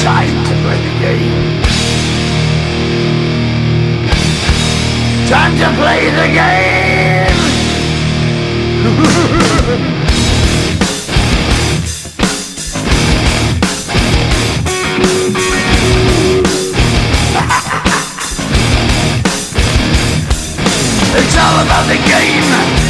Time to play the game. Time to play the game. It's all about the game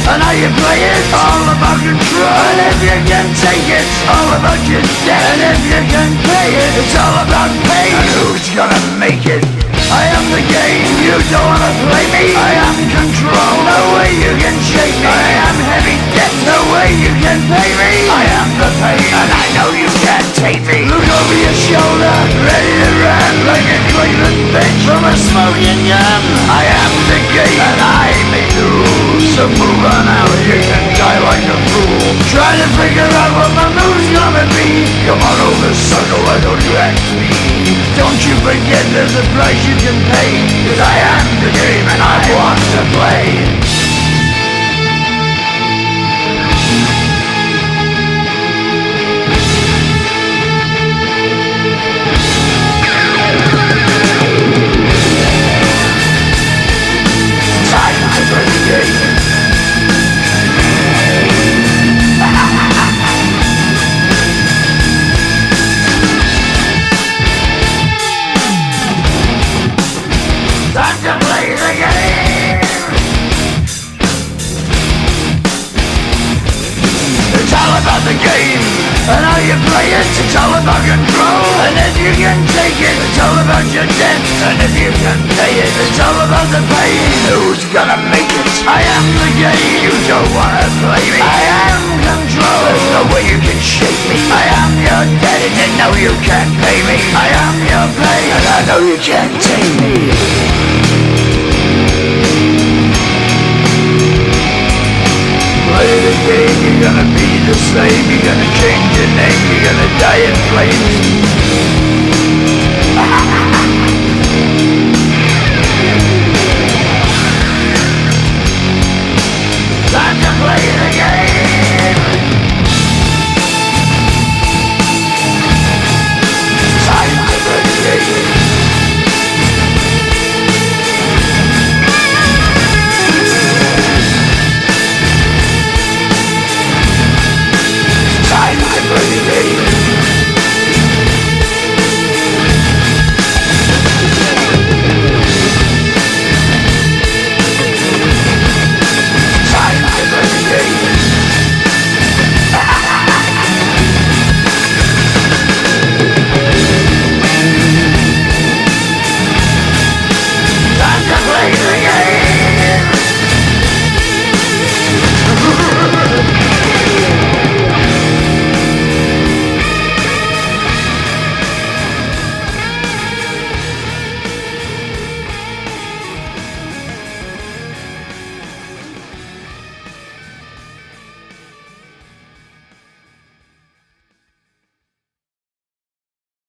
and how you play it. All about control, and if you can take it, all about your debt. And if you can pay it, it's all about pain. And who's gonna make it? I am the game, you don't wanna play me. I am control, no way you can shake me. I am heavy debt, no way you can pay me. I am the pain, and I know you can't take me. Look over your shoulder, ready to run like a Cleveland bitch from a smoking gun. I am the game, and I may lose. So move on out, you can die like a fool. Trying to figure out what my move's gonna be. Come on over, sucker, why don't you ask me? Don't you forget there's a price you can pay. Cause I am the game and I want to play. The game and how you play it. It's all about control, and if you can take it, it's all about your debt. And if you can pay it, it's all about the pain. Who's gonna make it? I am the game, you don't wanna play me. I am control, there's no way you can shake me. I am your debt, and you know you can't pay me. I am your pain, and I know you can't take me. Play the game, you're gonna be the slave. You're gonna change your name, you're gonna die in flames.